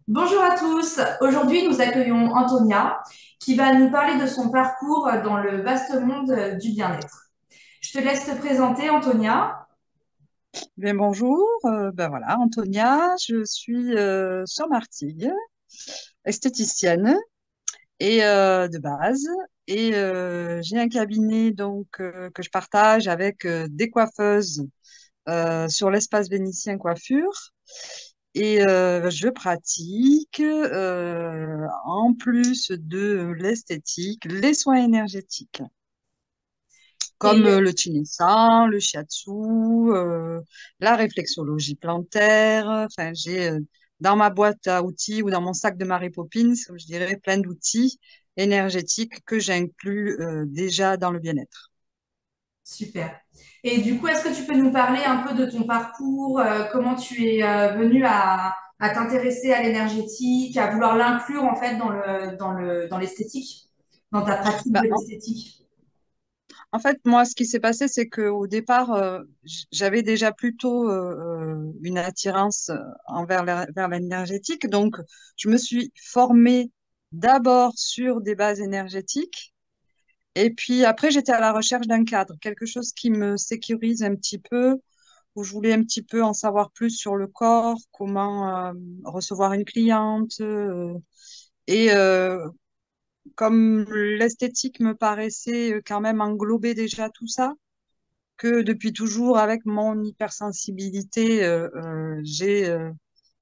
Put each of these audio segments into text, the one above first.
Bonjour à tous. Aujourd'hui, nous accueillons Antonia qui va nous parler de son parcours dans le vaste monde du bien-être. Je te laisse te présenter, Antonia. Bien, bonjour, ben voilà, Antonia, je suis sur Martigues, esthéticienne et de base, et j'ai un cabinet donc que je partage avec des coiffeuses sur l'espace vénitien coiffure, et je pratique en plus de l'esthétique les soins énergétiques comme Et le Chin-san, le shiatsu, la réflexologie plantaire. Enfin, j'ai dans ma boîte à outils ou dans mon sac de Mary Poppins, je dirais, plein d'outils énergétiques que j'inclus déjà dans le bien-être. super. Et du coup, est-ce que tu peux nous parler un peu de ton parcours, comment tu es venu à t'intéresser à l'énergétique, à vouloir l'inclure en fait dans l'esthétique, dans ta pratique Bah, de l'esthétique? en fait, moi, ce qui s'est passé, c'est qu'au départ, j'avais déjà plutôt une attirance vers l'énergétique. Donc, je me suis formée d'abord sur des bases énergétiques. Et puis après, j'étais à la recherche d'un cadre, quelque chose qui me sécurise un petit peu, où je voulais un petit peu en savoir plus sur le corps, comment recevoir une cliente. Et comme l'esthétique me paraissait quand même englober déjà tout ça, que depuis toujours, avec mon hypersensibilité, j'ai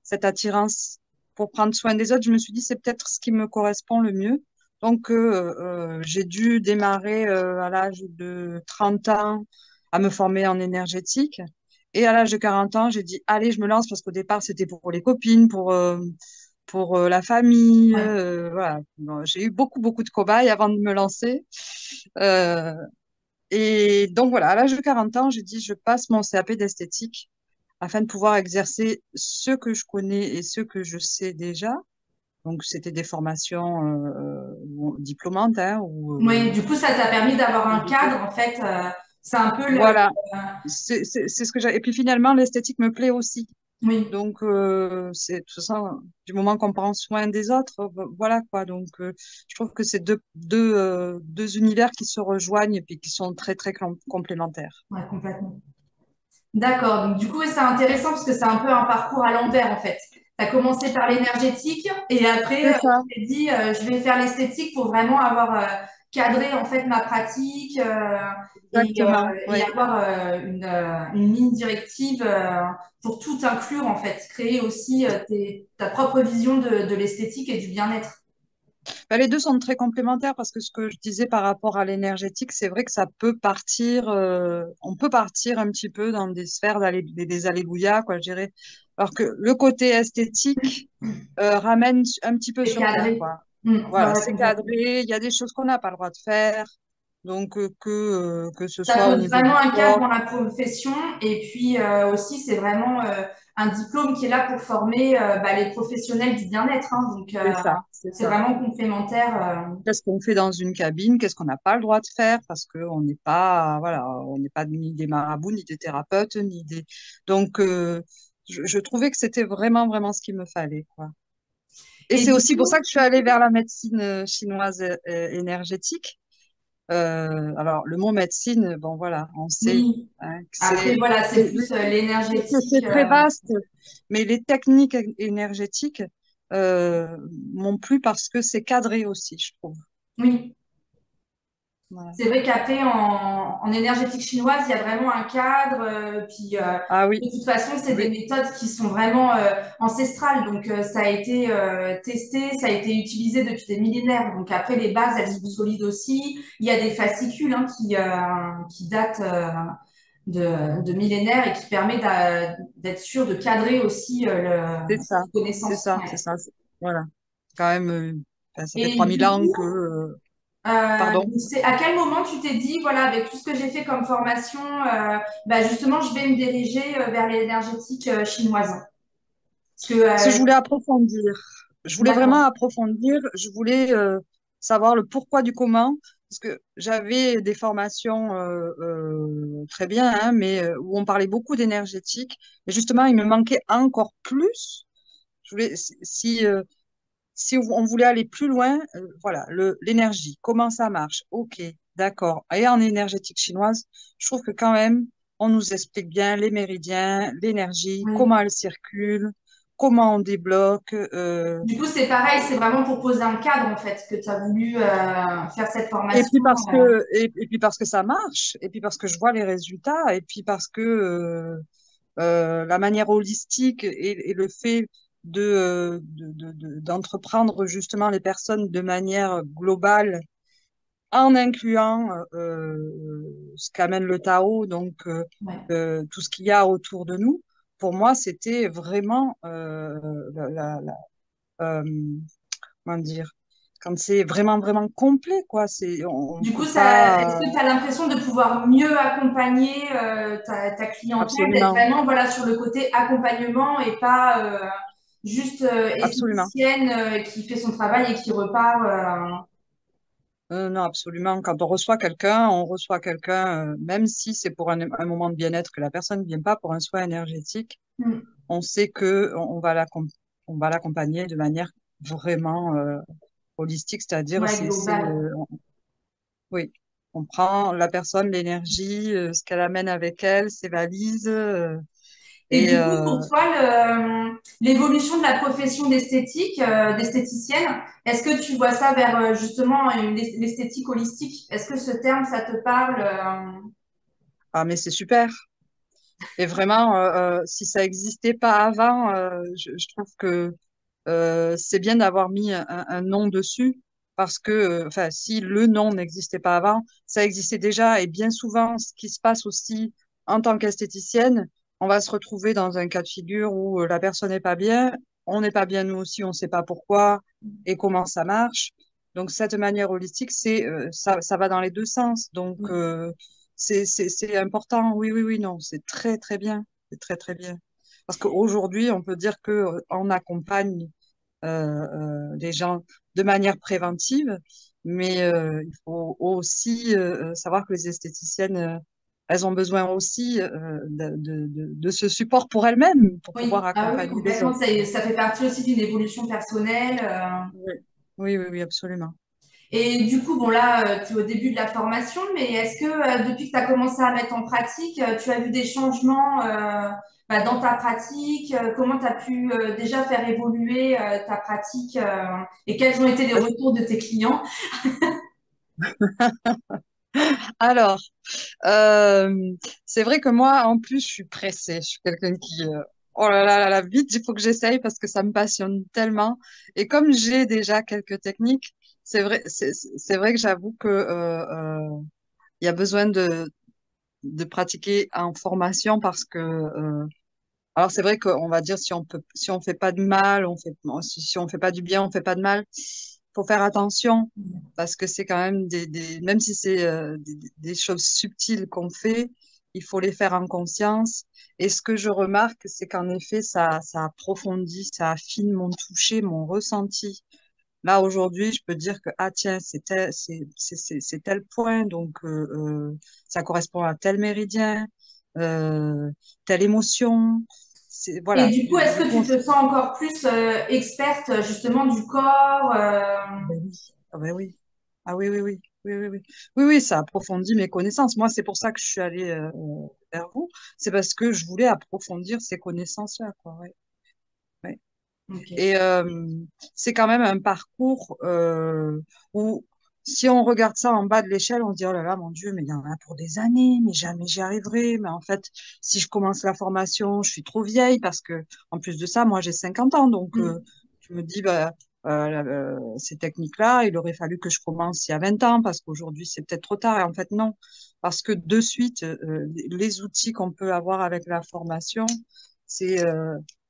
cette attirance pour prendre soin des autres, je me suis dit, c'est peut-être ce qui me correspond le mieux. Donc, j'ai dû démarrer à l'âge de 30 ans à me former en énergétique. Et à l'âge de 40 ans, j'ai dit, allez, je me lance parce qu'au départ, c'était pour les copines, pour la famille. Ouais. Voilà. Bon, j'ai eu beaucoup, beaucoup de cobayes avant de me lancer. Euh, et donc voilà, à l'âge de 40 ans, j'ai dit je passe mon CAP d'esthétique afin de pouvoir exercer ce que je connais et ce que je sais déjà. Donc c'était des formations diplômantes hein, Oui, du coup, ça t'a permis d'avoir un cadre, en fait. C'est un peu le... voilà, c'est ce que j'ai. Et puis finalement, l'esthétique me plaît aussi. Oui. Donc c'est de toute façon, du moment qu'on prend soin des autres, voilà quoi. Donc je trouve que c'est deux univers qui se rejoignent et puis qui sont très très complémentaires. Ouais, complètement. D'accord. Donc, du coup, c'est intéressant parce que c'est un peu un parcours à l'envers, en fait. Tu as commencé par l'énergétique et après, C'est ça, tu t'es dit, je vais faire l'esthétique pour vraiment avoir cadré, en fait, ma pratique exactement. et Oui. avoir une ligne directive pour tout inclure, en fait. Créer aussi ta propre vision de l'esthétique et du bien-être. Bah, les deux sont très complémentaires parce que ce que je disais par rapport à l'énergétique, c'est vrai que ça peut partir, on peut partir un petit peu dans des sphères des alléluia, quoi, je dirais. Alors que le côté esthétique ramène un petit peu C'est sur terre, cadré. quoi. Ouais, Voilà, ouais, c'est complètement. cadré, il y a des choses qu'on n'a pas le droit de faire, donc que ce Ça soit au pose niveau du vraiment un cadre corps, dans la profession et puis aussi c'est vraiment un diplôme qui est là pour former les professionnels du bien-être, hein. Donc c'est ça, c'est c'est ça. vraiment complémentaire. Qu'est-ce qu'on fait dans une cabine, qu'est-ce qu'on n'a pas le droit de faire parce qu'on n'est pas, voilà, on n'est pas ni des marabouts, ni des thérapeutes, ni des. Donc, je trouvais que c'était vraiment, vraiment ce qu'il me fallait, quoi. Et Et c'est du aussi pour ça coup, que je suis allée vers la médecine chinoise énergétique. Alors, le mot médecine, bon, voilà, on sait oui. hein, que Après voilà, c'est plus l'énergétique. c'est très vaste, mais les techniques énergétiques m'ont plu parce que c'est cadré aussi, je trouve. Oui. Voilà. C'est vrai qu'après, en énergétique chinoise, il y a vraiment un cadre. Puis, Ah oui, de toute façon, c'est des oui, méthodes qui sont vraiment ancestrales. Donc, ça a été testé, ça a été utilisé depuis des millénaires. Donc, après, les bases, elles sont solides aussi. Il y a des fascicules hein, qui datent de millénaires et qui permettent d'être sûr de cadrer aussi c'est ça, les connaissances. c'est Ouais. ça. Voilà. Quand même, enfin, ça fait Et 3000 du ans coup, que. Pardon. c'est à quel moment tu t'es dit, voilà, avec tout ce que j'ai fait comme formation, justement, je vais me diriger vers l'énergétique chinoise. Parce que, Parce que je voulais approfondir. Je voulais vraiment d'accord, approfondir. Je voulais savoir le pourquoi du comment. Parce que j'avais des formations très bien, hein, mais où on parlait beaucoup d'énergétique. Et justement, il me manquait encore plus. Je voulais, si on voulait aller plus loin, voilà, l'énergie, comment ça marche? Ok, d'accord. Et en énergétique chinoise, je trouve que quand même, on nous explique bien les méridiens, l'énergie, Oui. comment elle circule, comment on débloque. Du coup, c'est pareil, c'est vraiment pour poser un cadre, en fait, que tu as voulu faire cette Et puis formation. puis parce que ça marche, et puis parce que je vois les résultats, et puis parce que la manière holistique et le fait d'entreprendre justement les personnes de manière globale en incluant ce qu'amène le Tao, donc Ouais. tout ce qu'il y a autour de nous. Pour moi, c'était vraiment euh, comment dire, quand c'est vraiment vraiment complet, quoi. On Du coup, peut est-ce pas que tu as l'impression de pouvoir mieux accompagner ta clientèle, d'être absolument, vraiment voilà, sur le côté accompagnement et pas juste absolument. esthéticienne qui fait son travail et qui repart. Non, absolument. Quand on reçoit quelqu'un, même si c'est pour un moment de bien-être, que la personne ne vient pas pour un soin énergétique, Hmm. on sait que on va l'accompagner de manière vraiment holistique, c'est-à-dire Ouais, global. oui, on prend la personne, l'énergie, ce qu'elle amène avec elle, ses valises, Et et du coup, pour toi, l'évolution de la profession d'esthéticienne, est-ce que tu vois ça vers justement l'esthétique holistique? Est-ce que ce terme, ça te parle? ah mais c'est super. Et vraiment, si ça n'existait pas avant, je trouve que c'est bien d'avoir mis un nom dessus parce que, enfin, si le nom n'existait pas avant, ça existait déjà. Et bien souvent, ce qui se passe aussi en tant qu'esthéticienne, on va se retrouver dans un cas de figure où la personne n'est pas bien, on n'est pas bien nous aussi, on ne sait pas pourquoi et comment ça marche. Donc, cette manière holistique, ça va dans les deux sens. Donc, c'est important. Oui, oui, oui, non, c'est très, très bien. C'est très, très bien. Parce qu'aujourd'hui, on peut dire que on accompagne les gens de manière préventive, mais il faut aussi savoir que les esthéticiennes, elles ont besoin aussi de ce support pour elles-mêmes, pour Oui, pouvoir ah oui, accompagner les complètement. autres. Ça fait partie aussi d'une évolution personnelle. Oui, oui, oui, oui, absolument. Et du coup, bon là, tu es au début de la formation, mais est-ce que depuis que tu as commencé à mettre en pratique, tu as vu des changements bah, dans ta pratique? Comment tu as pu déjà faire évoluer ta pratique et quels ont été les retours de tes clients? Alors, euh, c'est vrai que moi, en plus, je suis pressée. Je suis quelqu'un qui, oh là là, vite, il faut que j'essaye parce que ça me passionne tellement. Et comme j'ai déjà quelques techniques, c'est vrai que j'avoue que il y a besoin de pratiquer en formation parce que, alors c'est vrai qu'on va dire si on fait pas de mal, si on fait pas du bien, on fait pas de mal. Faut faire attention parce que c'est quand même même si c'est des choses subtiles qu'on fait, il faut les faire en conscience. Et ce que je remarque, c'est qu'en effet, ça approfondit, ça affine mon toucher, mon ressenti. Là, aujourd'hui, je peux dire que, ah tiens, c'est tel point, donc ça correspond à tel méridien, euh, telle émotion. Et Voilà. du coup, est-ce Du que coup, tu te sens encore plus experte justement du corps? ben oui. Ah ben oui. Ah oui, oui, oui. Oui, oui, oui. Oui, oui, ça approfondit mes connaissances. Moi, c'est pour ça que je suis allée vers vous. C'est parce que je voulais approfondir ces connaissances-là, quoi. Ouais, ouais. Et Ok. c'est quand même un parcours où, si on regarde ça en bas de l'échelle, on se dit, oh là là, mon Dieu, mais il y en a pour des années, mais jamais j'y arriverai. Mais en fait, si je commence la formation, je suis trop vieille parce que, en plus de ça, moi, j'ai 50 ans. Donc, Mm. je me dis, bah, ces techniques-là, il aurait fallu que je commence il y a 20 ans parce qu'aujourd'hui, c'est peut-être trop tard. Et en fait, non. Parce que de suite, les outils qu'on peut avoir avec la formation, c'est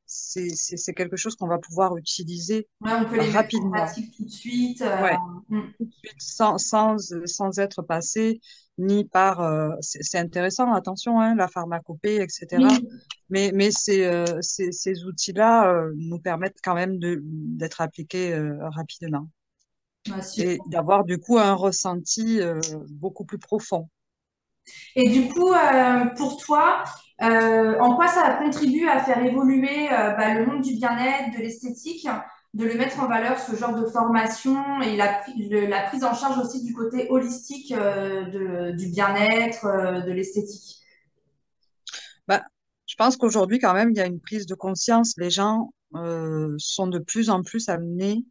c'est quelque chose qu'on va pouvoir utiliser Ouais, on peut les mettre en rapidement. pratique tout de suite. Ouais, Mm. tout de suite, sans être passé ni par... c'est intéressant, attention, hein, la pharmacopée, etc. Oui, Mais ces outils-là nous permettent quand même d'être appliqués rapidement ouais, super. et d'avoir du coup un ressenti beaucoup plus profond. Et du coup, pour toi, En quoi ça contribue à faire évoluer bah, le monde du bien-être, de l'esthétique, de le mettre en valeur, ce genre de formation et la prise en charge aussi du côté holistique du bien-être, de l'esthétique. Bah, je pense qu'aujourd'hui, quand même, il y a une prise de conscience. Les gens sont de plus en plus amenés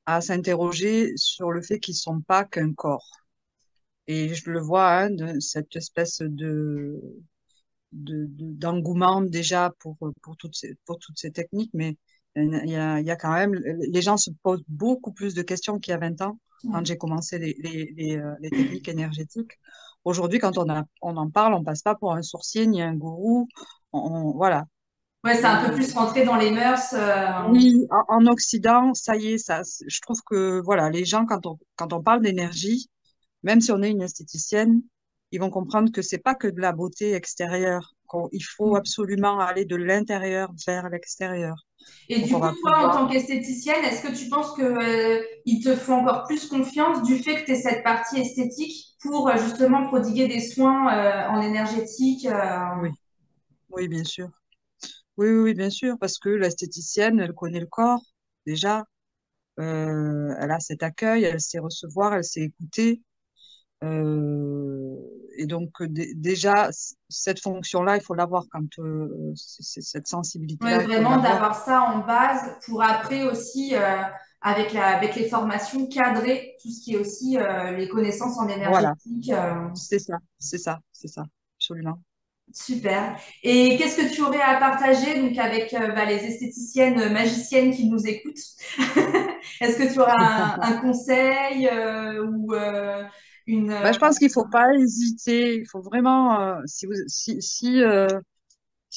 à s'interroger sur le fait qu'ils sont pas qu'un corps. Et je le vois, hein, de cette espèce d'engouement déjà pour toutes ces techniques, mais il y a quand même, les gens se posent beaucoup plus de questions qu'il y a 20 ans, quand j'ai commencé les techniques énergétiques. Aujourd'hui, quand on en parle, on passe pas pour un sourcier ni un gourou. Voilà. Ouais, c'est un peu Et plus rentré dans les mœurs. oui, en Occident, ça y est, je trouve que voilà, les gens, quand on parle d'énergie, même si on est une esthéticienne, ils vont comprendre que c'est pas que de la beauté extérieure, qu'il faut absolument aller de l'intérieur vers l'extérieur. Et Donc, du on coup, va toi, en pouvoir, tant qu'esthéticienne, est-ce que tu penses que, ils te font encore plus confiance du fait que tu aies cette partie esthétique pour justement prodiguer des soins en énergétique oui, oui, bien sûr. Oui, oui, oui, bien sûr, parce que l'esthéticienne, elle connaît le corps, déjà, elle a cet accueil, elle sait recevoir, elle sait écouter. Euh, et donc, déjà, cette fonction-là, il faut l'avoir quand, cette Ouais, sensibilité-là, il faut vraiment l'avoir. d'avoir ça en base pour après aussi, avec les formations, cadrer tout ce qui est aussi les connaissances en Voilà, énergétique. c'est ça, c'est ça, c'est ça, absolument. Super. Et qu'est-ce que tu aurais à partager donc avec bah, les esthéticiennes magiciennes qui nous écoutent? Est-ce que tu auras un conseil ou une Bah, je pense qu'il faut pas hésiter. Il faut vraiment, si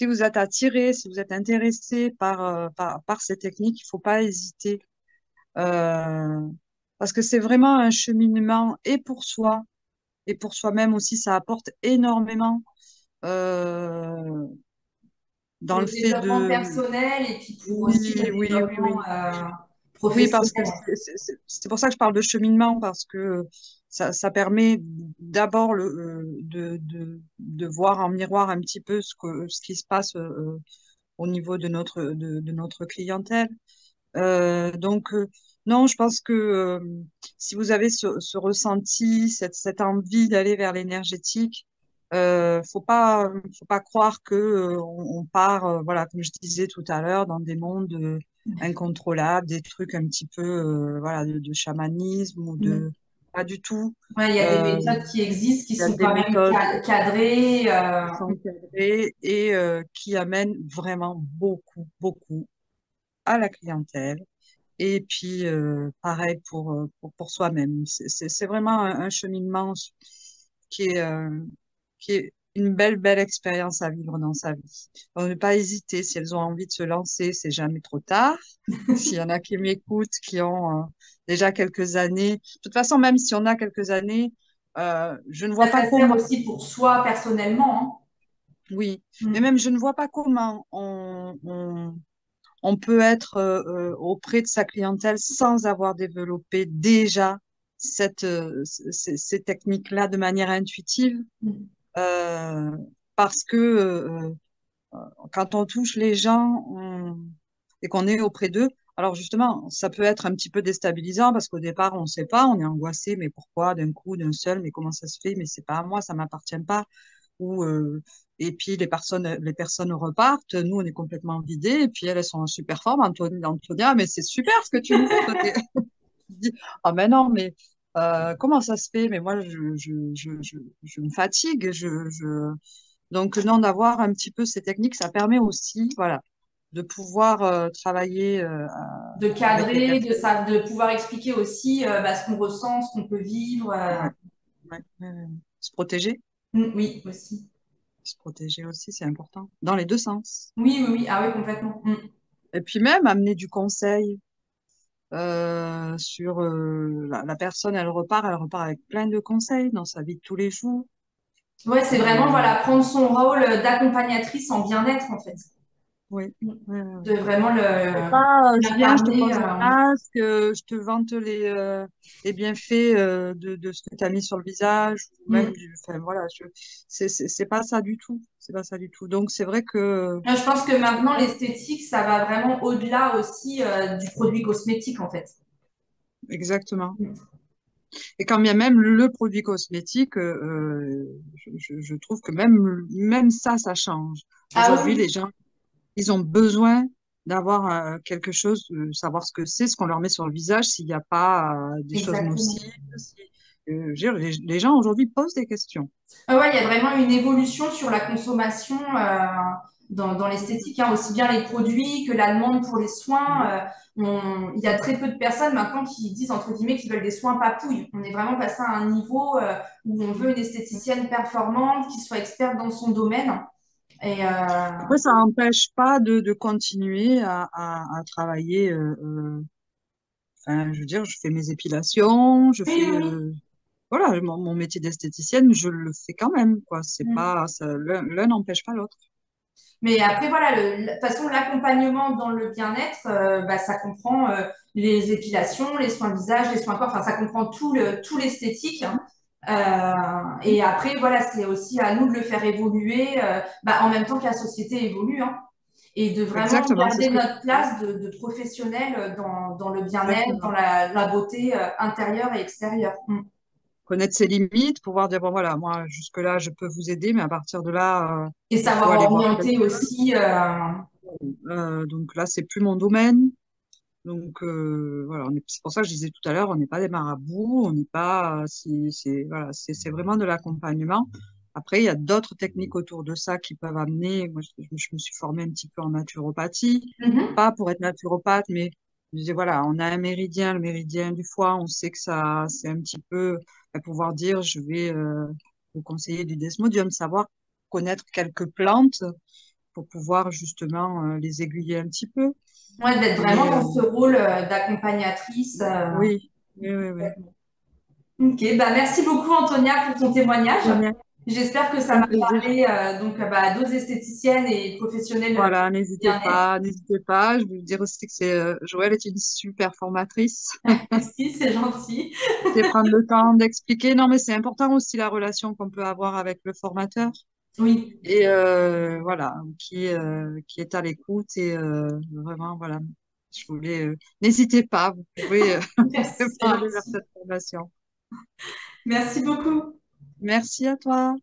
vous êtes attiré, si vous êtes intéressé par ces techniques, il faut pas hésiter. Euh, Parce que c'est vraiment un cheminement et pour soi et pour soi-même aussi. Ça apporte énormément euh, dans pour le le fait développement de... personnel et puis pour aussi Oui, le oui, oui, développement oui. Oui, parce que professionnel. c'est pour ça que je parle de cheminement, parce que ça permet d'abord de voir en miroir un petit peu ce qui se passe au niveau de notre clientèle. Donc, non, je pense que si vous avez ce ressenti, cette envie d'aller vers l'énergétique, faut pas croire que on part, voilà, comme je disais tout à l'heure, dans des mondes incontrôlables, des trucs un petit peu, voilà, de chamanisme ou Mm. de, pas du tout. Ouais, il y a des Euh, méthodes qui existent, qui il y a sont des quand même méthodes cadrées. qui sont encadrées et qui amènent vraiment beaucoup, beaucoup à la clientèle. Et puis, pareil pour soi-même. C'est vraiment un cheminement qui est une belle expérience à vivre dans sa vie. Donc, ne pas hésiter si elles ont envie de se lancer, c'est jamais trop tard. S'il y en a qui m'écoutent, qui ont déjà quelques années. De toute façon, même si on a quelques années, je ne vois Ça, pas ça sert comment, aussi pour soi personnellement. oui, Hein. mais Mm. même je ne vois pas comment on peut être auprès de sa clientèle sans avoir développé déjà ces techniques-là de manière intuitive, Mm. euh, parce que quand on touche les gens et qu'on est auprès d'eux, alors justement, ça peut être un petit peu déstabilisant parce qu'au départ, on ne sait pas, on est angoissé, mais pourquoi d'un coup, d'un seul, mais comment ça se fait, mais c'est pas à moi, ça m'appartient pas. Ou, et puis les personnes repartent, nous on est complètement vidés, et puis elles sont en super forme. Antonia, mais c'est super ce que tu me fais, toi. Tu te dis, ah mais non, mais comment ça se fait? Mais moi je me fatigue. Donc non, d'avoir un petit peu ces techniques, ça permet aussi, voilà, de pouvoir travailler De avec les cadrer, personnes. de pouvoir expliquer aussi bah, ce qu'on ressent, ce qu'on peut vivre. Ouais, se protéger. Oui, aussi. Se protéger aussi, c'est important. Dans les deux sens. Oui, oui, oui. Ah oui, complètement. Mm. Et puis même amener du conseil sur la personne, elle repart avec plein de conseils dans sa vie de tous les jours. Ouais, c'est vraiment Euh, voilà, prendre son rôle d'accompagnatrice en bien-être, en fait. Oui. Ouais, ouais, ouais. de vraiment C'est pas, je viens, je te l'incarner. pose un masque, je te vante les bienfaits de ce que tu as mis sur le visage, ou même, Mm. enfin, voilà, c'est pas ça du tout. C'est pas ça du tout. Donc, c'est vrai que, Je pense que je maintenant, pense, l'esthétique, ça va vraiment au-delà aussi du produit cosmétique, en fait. exactement. Mm. Et quand bien même le produit cosmétique, je trouve que même ça, ça change. Ah Aujourd'hui, les oui, gens, ils ont besoin d'avoir quelque chose, savoir ce que c'est, ce qu'on leur met sur le visage, s'il n'y a pas des choses nocives. exactement. Si, je veux dire, les gens aujourd'hui posent des questions. Ah ouais, il y a vraiment une évolution sur la consommation dans Mhm. l'esthétique, hein, aussi bien les produits que la demande pour les soins. Mhm. Il y a très peu de personnes maintenant qui disent, entre guillemets, qu'ils veulent des soins papouilles. On est vraiment passé à un niveau où on veut une esthéticienne performante, qui soit experte dans son domaine. Et Après, ça n'empêche pas de continuer à travailler. Enfin, je veux dire, je fais mes épilations, je oui, fais, oui, voilà, mon métier d'esthéticienne, je le fais quand même, quoi. C'est oui. pas, l'un n'empêche pas l'autre. Mais après, voilà, de toute façon, l'accompagnement dans le bien-être, bah, ça comprend les épilations, les soins de visage, les soins corps, enfin, ça comprend tout l'esthétique, hein. Et après, voilà, c'est aussi à nous de le faire évoluer bah, en même temps que la société évolue, hein, et de vraiment Exactement, c'est ce garder que je notre disais. place de professionnel dans le bien-être, dans Exactement. la beauté intérieure et extérieure. Mm. Connaître ses limites, pouvoir dire, bon, voilà, moi, jusque-là, je peux vous aider, mais à partir de là, Et il faut savoir aller voir orienter quelqu'un. aussi. Donc là, c'est plus mon domaine. Donc voilà, c'est pour ça que je disais tout à l'heure, on n'est pas des marabouts, on n'est pas, voilà, c'est vraiment de l'accompagnement. Après, il y a d'autres techniques autour de ça qui peuvent amener. Moi, je me suis formée un petit peu en naturopathie, Mhm. pas pour être naturopathe, mais je disais voilà, on a un méridien, le méridien du foie, on sait que ça, c'est un petit peu à pouvoir dire, je vais vous conseiller du desmodium, savoir connaître quelques plantes pour pouvoir justement les aiguiller un petit peu. Ouais, d'être vraiment Mais dans ce rôle d'accompagnatrice. oui, oui, oui, oui. Ok, bah merci beaucoup Antonia pour ton témoignage. De rien, J'espère que ça un m'a plaisir. parlé donc bah, à d'autres esthéticiennes et professionnels Voilà, du bien-être. n'hésitez pas. Je veux dire aussi que Joëlle est une super formatrice. Merci, c'est gentil. C'est prendre le temps d'expliquer. Non, mais c'est important aussi la relation qu'on peut avoir avec le formateur Oui, et voilà, qui est à l'écoute et vraiment, voilà. N'hésitez pas, vous pouvez merci, c'est vraiment aller vers gentil. cette formation. Merci beaucoup. Merci à toi.